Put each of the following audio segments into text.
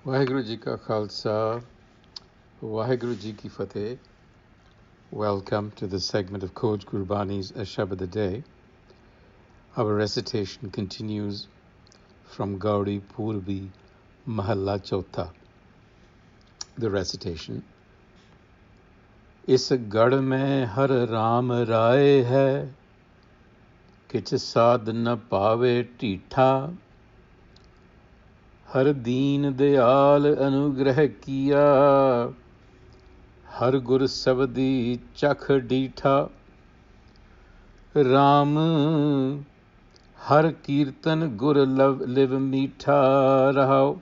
Waheguru Ji Ka Khalsa, Waheguru Ji Ki Fateh. Welcome to the segment of Coach Gurbani's a-sabad-a-day. Our recitation continues from Gaudi Purbi Mahalla Chautha. The recitation. Is gad mein har Ram Rai hai, kich sad na pave teetha, har deen dayal anugrah kiya, har gur sabdi chakh deetha. Ram har kirtan gur liv meetha rahao,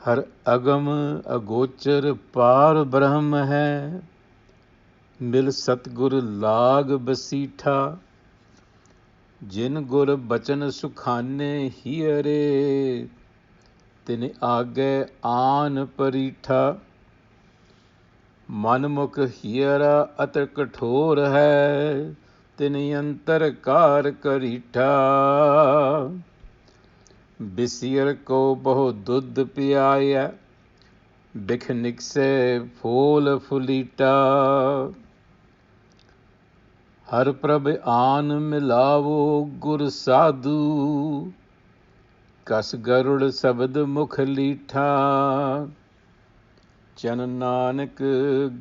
हर अगम अगोचर पार ब्रह्म है, मिल सतगुर लाग बसीठा, जिन गुर बचन सुखाने ही अरे, तिन आगे आन परीठा। मन मुख हियरा अत कठोर है, तिन अंतर कार करीठा। बिसियर को बहु दुध पियाया, बिख निकसे फूल फुलीटा। हर प्रभ आन मिलावो गुर साधु, कस गरुड़ शब्द मुख लीठा। चन नानक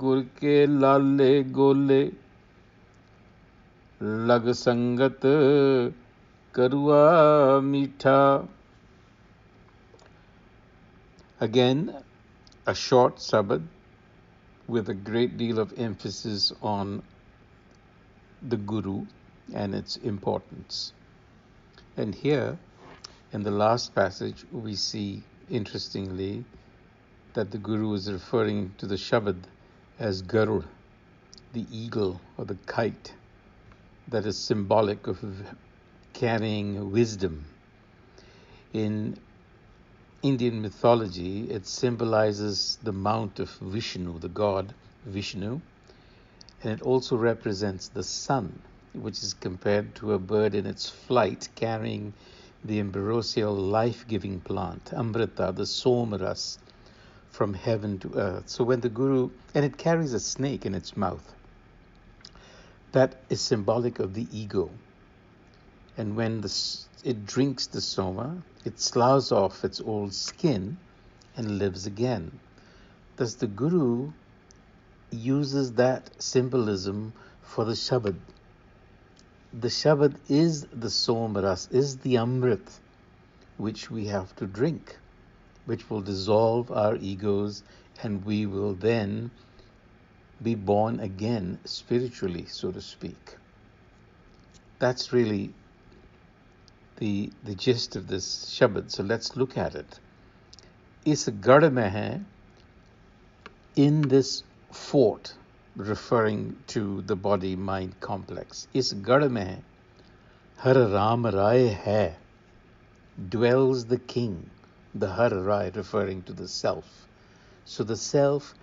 गुर के लाले गोले, लग संगत करुआ मीठा. Again, a short sabad with a great deal of emphasis on the Guru and its importance. And here, in the last passage, we see, interestingly, that the Guru is referring to the Shabad as Garud, the eagle or the kite, that is symbolic of carrying wisdom. In Indian mythology, it symbolizes the mount of Vishnu, the god Vishnu, and it also represents the sun, which is compared to a bird in its flight carrying the ambrosial life-giving plant, Amrita, the Somaras, from heaven to earth. So when the Guru, and it carries a snake in its mouth, that is symbolic of the ego. And when it drinks the soma, it sloughs off its old skin and lives again. Thus the Guru uses that symbolism for the Shabad. The Shabad is the Somras, is the Amrit, which we have to drink, which will dissolve our egos, and we will then be born again spiritually, so to speak. That's really the gist of this Shabad. So let's look at it. Is gad mein hai, in this fort, referring to the body-mind complex. Is gad mein hai, har Ram Rai hai, dwells the king, the har Rai referring to the self. So the self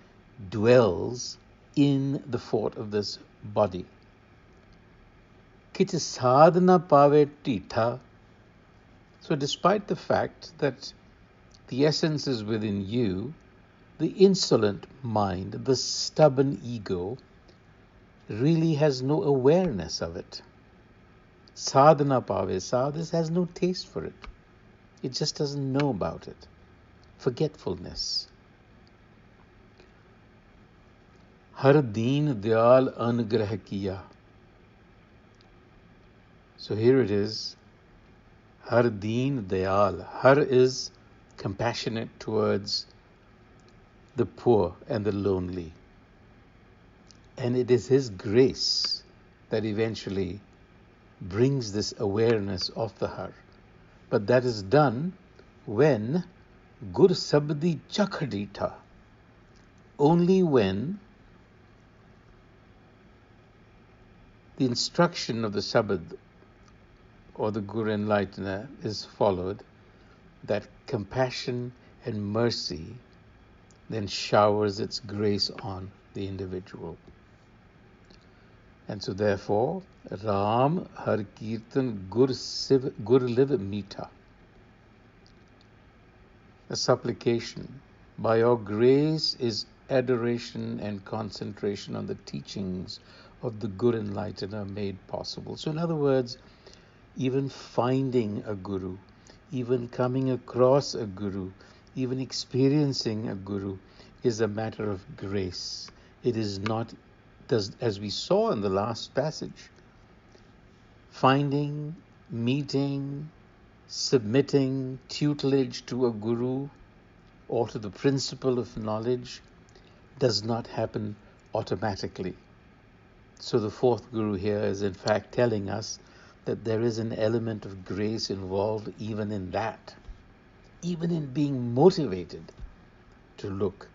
dwells in the fort of this body. Kich sadhana pave titha. So despite the fact that the essence is within you, the insolent mind, the stubborn ego, really has no awareness of it. Sadhana pave, sadhana has no taste for it. It just doesn't know about it. Forgetfulness. Har deen dayal anugrah kiya. So here it is. Har deen dayal. Har is compassionate towards the poor and the lonely. And it is His grace that eventually brings this awareness of the Har. But that is done when Gur Sabdi Chakhadita. Only when the instruction of the Sabad or the Guru Enlightener is followed, that compassion and mercy then showers its grace on the individual. And so therefore, Ram Har Kirtan Gur Liv Meetha. a supplication. By your grace is adoration and concentration on the teachings of the good enlightener made possible. So in other words, even finding a guru, even coming across a guru, even experiencing a guru is a matter of grace. It is not, as we saw in the last passage, finding, meeting, submitting tutelage to a guru or to the principle of knowledge does not happen automatically. So the fourth guru here is in fact telling us that there is an element of grace involved even in that, even in being motivated to look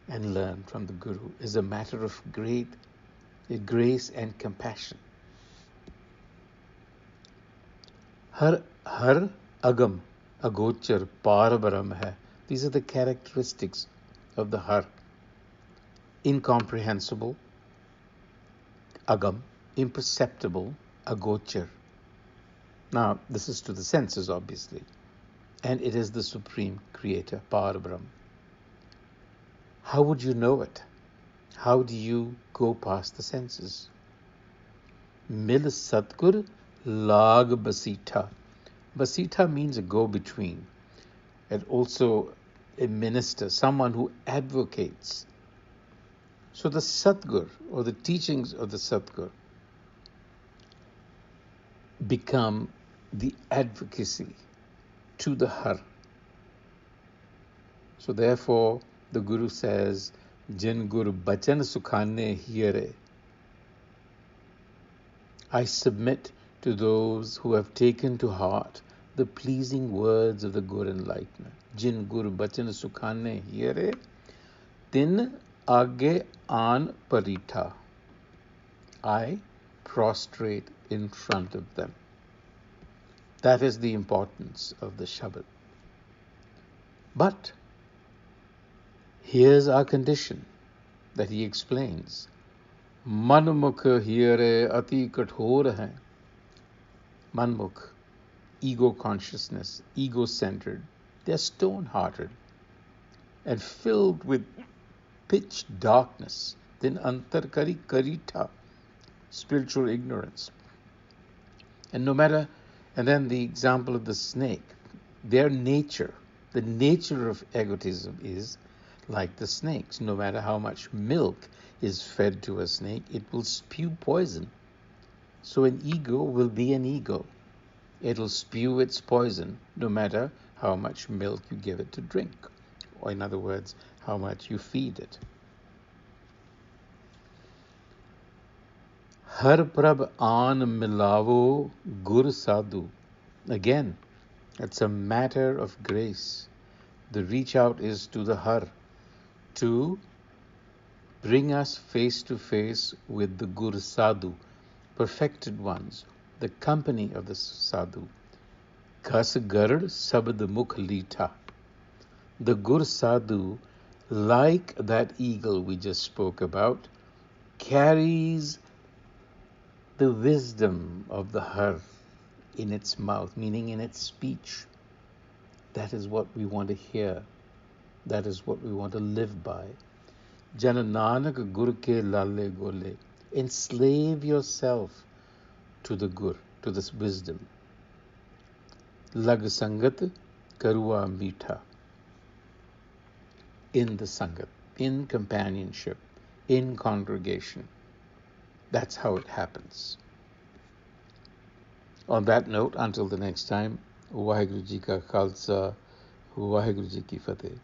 and learn from the guru is a matter of great grace and compassion. Har agam agochar parabaram hai. These are the characteristics of the har. Incomprehensible, agam, imperceptible, agochar. Now, this is to the senses, obviously. And it is the supreme creator, Parabrahm. How would you know it? How do you go past the senses? Mil Satgur Lag Basita. Basita means a go-between, and also a minister, someone who advocates. So the Satgur, or the teachings of the Satgur, become the advocacy to the Har. So therefore, the Guru says, Jin Gur Bachan Sukhane Hiere. I submit to those who have taken to heart the pleasing words of the Gur Enlightener. Jin Gur Bachan Sukhane Hiere, Tin Age An Parita. I prostrate in front of them. That is the importance of the Shabad. But here's our condition that he explains. Manmukh here ati kathor hai. Manmukh, ego consciousness, ego-centered. They're stone-hearted and filled with pitch darkness. Then antarkari karita, spiritual ignorance. And then the example of the snake, their nature, the nature of egotism is like the snakes. No matter how much milk is fed to a snake, it will spew poison. So an ego will be an ego. It'll spew its poison no matter how much milk you give it to drink. Or in other words, how much you feed it. Har prab aan milavo gur sadhu. Again, it's a matter of grace. The reach out is to the Har, to bring us face to face with the Gur Sadhu, perfected ones, the company of the Sadhu. Kas garad sabad mukh lita. The Gur Sadhu, like that eagle we just spoke about, carries the wisdom of the Har in its mouth, meaning in its speech. That is what we want to hear. That is what we want to live by. Jana Nanak Gur ke lalle gole. Enslave yourself to the Gur, to this wisdom. Lag sangat karua meetha. In the sangat, in companionship, in congregation. That's how it happens. On that note, until the next time, Waheguru Ji Ka Khalsa, Waheguru Ji Ki Fateh.